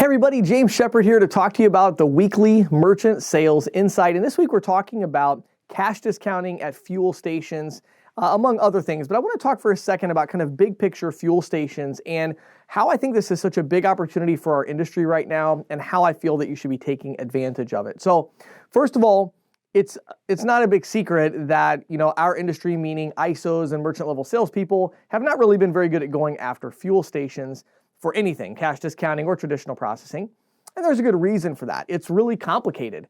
Hey everybody, James Shepard here to talk to you about the weekly Merchant Sales Insight. And this week we're talking about cash discounting at fuel stations, among other things. But I want to talk for a second about kind of big picture fuel stations and how I think this is such a big opportunity for our industry right now and how I feel that you should be taking advantage of it. So first of all, it's not a big secret that, our industry, meaning ISOs and merchant level salespeople, have not really been very good at going after fuel stations for anything, cash discounting or traditional processing. And there's a good reason for that. It's really complicated.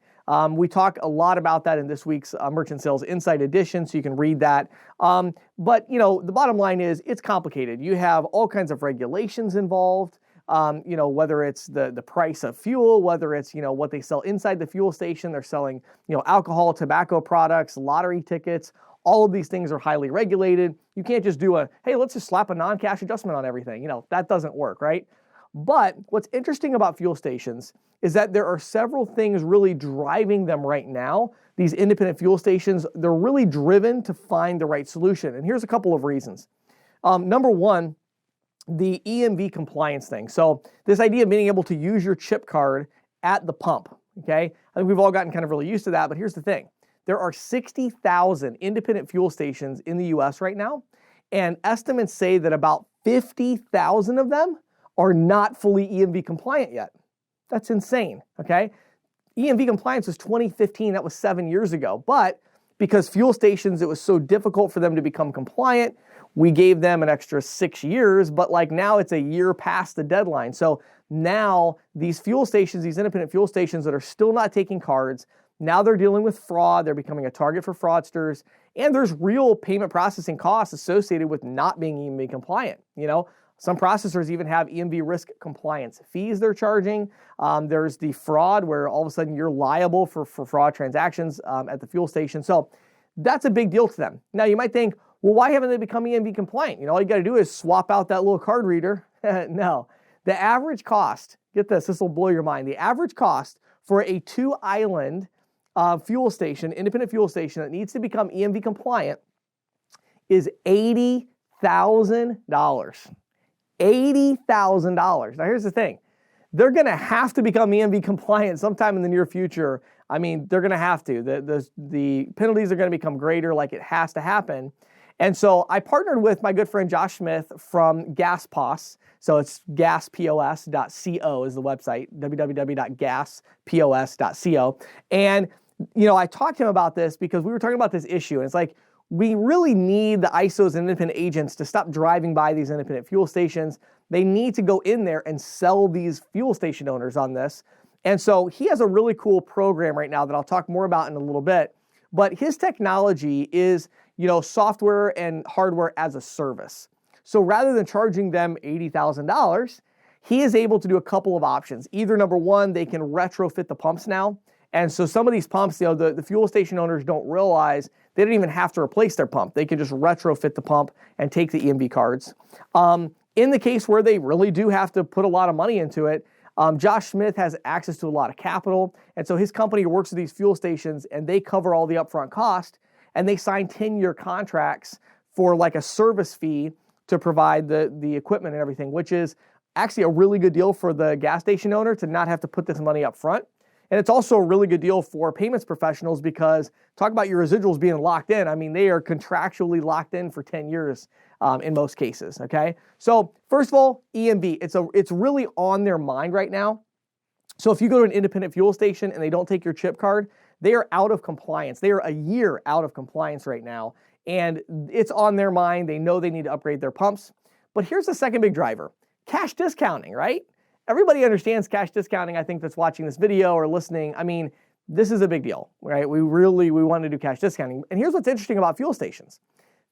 We talk a lot about that in this week's Merchant Sales Insight edition, so you can read that. But the bottom line is it's complicated. You have all kinds of regulations involved, whether it's the price of fuel, whether it's, what they sell inside the fuel station. They're selling, alcohol, tobacco products, lottery tickets. All of these things are highly regulated. You can't just do hey, let's just slap a non-cash adjustment on everything. That doesn't work, right? But what's interesting about fuel stations is that there are several things really driving them right now. These independent fuel stations, they're really driven to find the right solution. And here's a couple of reasons. Number one, the EMV compliance thing. So this idea of being able to use your chip card at the pump, okay? I think we've all gotten kind of really used to that, but here's the thing. There are 60,000 independent fuel stations in the US right now, and estimates say that about 50,000 of them are not fully EMV compliant yet. That's insane, okay? EMV compliance was 2015, that was 7 years ago, but because fuel stations, it was so difficult for them to become compliant, we gave them an extra 6 years, but now it's a year past the deadline. So now these fuel stations, these independent fuel stations that are still not taking cards, now they're dealing with fraud, they're becoming a target for fraudsters, and there's real payment processing costs associated with not being EMV compliant. Some processors even have EMV risk compliance fees they're charging. There's the fraud where all of a sudden you're liable for fraud transactions at the fuel station. So that's a big deal to them. Now you might think, well, why haven't they become EMV compliant? All you got to do is swap out that little card reader. No, the average cost, get this will blow your mind. The average cost for a 2-island fuel station, independent fuel station that needs to become EMV compliant is $80,000. $80,000. Now here's the thing. They're going to have to become EMV compliant sometime in the near future. I mean, they're going to have to. The penalties are going to become greater, like it has to happen. And so I partnered with my good friend Josh Smith from GasPOS. So it's gaspos.co is the website, www.gaspos.co. And I talked to him about this because we were talking about this issue, and it's we really need the ISOs and independent agents to stop driving by these independent fuel stations. They need to go in there and sell these fuel station owners on this. And so he has a really cool program right now that I'll talk more about in a little bit. But his technology is, software and hardware as a service. So rather than charging them $80,000, he is able to do a couple of options. Either number one, they can retrofit the pumps now. And so some of these pumps, the fuel station owners don't realize they don't even have to replace their pump. They can just retrofit the pump and take the EMV cards. In the case where they really do have to put a lot of money into it, Josh Smith has access to a lot of capital. And so his company works with these fuel stations and they cover all the upfront cost and they sign 10-year contracts for a service fee to provide the equipment and everything, which is actually a really good deal for the gas station owner to not have to put this money up front. And it's also a really good deal for payments professionals because talk about your residuals being locked in. I mean, they are contractually locked in for 10 years in most cases, okay? So first of all, EMV, it's really on their mind right now. So if you go to an independent fuel station and they don't take your chip card, they are out of compliance. They are a year out of compliance right now. And it's on their mind. They know they need to upgrade their pumps. But here's the second big driver, cash discounting, right? Everybody understands cash discounting, I think, that's watching this video or listening. I mean, this is a big deal, right? We want to do cash discounting. And here's what's interesting about fuel stations.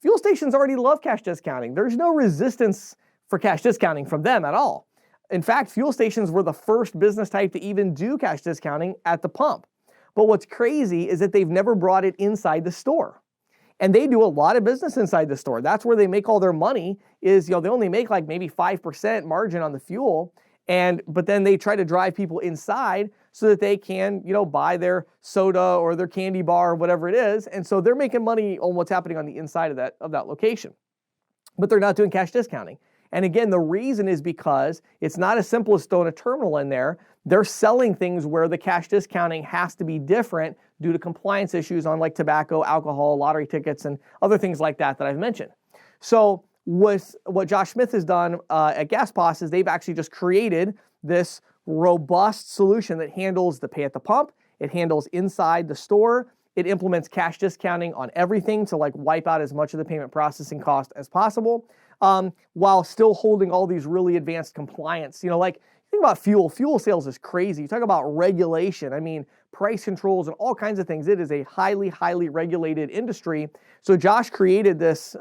Fuel stations already love cash discounting. There's no resistance for cash discounting from them at all. In fact, fuel stations were the first business type to even do cash discounting at the pump. But what's crazy is that they've never brought it inside the store. And they do a lot of business inside the store. That's where they make all their money is, they only make maybe 5% margin on the fuel. But then they try to drive people inside so that they can, buy their soda or their candy bar or whatever it is. And so they're making money on what's happening on the inside of that location. But they're not doing cash discounting. And again, the reason is because it's not as simple as throwing a terminal in there. They're selling things where the cash discounting has to be different due to compliance issues on like tobacco, alcohol, lottery tickets, and other things like that I've mentioned. So with what Josh Smith has done at GasPos is they've actually just created this robust solution that handles the pay at the pump. It handles inside the store. It implements cash discounting on everything to like wipe out as much of the payment processing cost as possible, while still holding all these really advanced compliance. Like think about fuel. Fuel sales is crazy. You talk about regulation. I mean, price controls and all kinds of things. It is a highly, highly regulated industry. So Josh created this,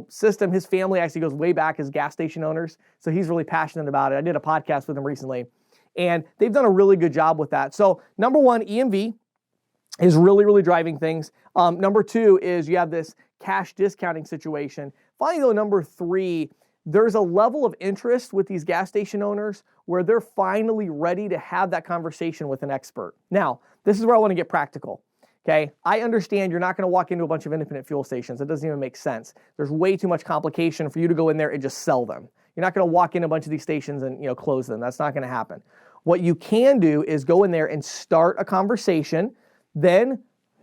system. His family actually goes way back as gas station owners. So he's really passionate about it. I did a podcast with him recently, and they've done a really good job with that. So number one, EMV is really, really driving things. Number two is you have this cash discounting situation. Finally, though, number three, there's a level of interest with these gas station owners where they're finally ready to have that conversation with an expert. Now, this is where I want to get practical. Okay, I understand you're not going to walk into a bunch of independent fuel stations. It doesn't even make sense. There's way too much complication for you to go in there and just sell them. You're not going to walk in a bunch of these stations and close them. That's not going to happen. What you can do is go in there and start a conversation. Then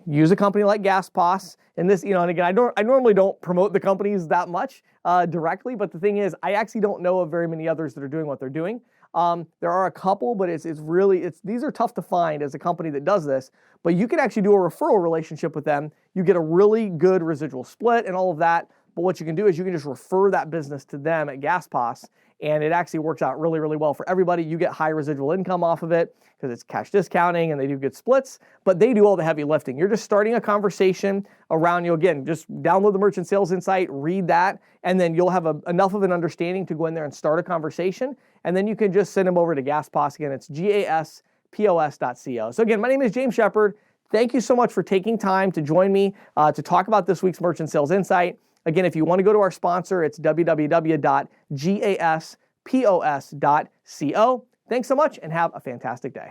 use a company like GasPos. And this, and again, I normally don't promote the companies that much directly, but the thing is, I actually don't know of very many others that are doing what they're doing. There are a couple, but these are tough to find as a company that does this. But you can actually do a referral relationship with them. You get a really good residual split and all of that. But what you can do is you can just refer that business to them at GasPos, and it actually works out really, really well for everybody. You get high residual income off of it because it's cash discounting and they do good splits, but they do all the heavy lifting. You're just starting a conversation around, again, just download the Merchant Sales Insight, read that, and then you'll have enough of an understanding to go in there and start a conversation, and then you can just send them over to GasPos. Again, it's gaspos.co. So again, my name is James Shepard. Thank you so much for taking time to join me to talk about this week's Merchant Sales Insight. Again, if you want to go to our sponsor, it's www.gaspos.co. Thanks so much and have a fantastic day.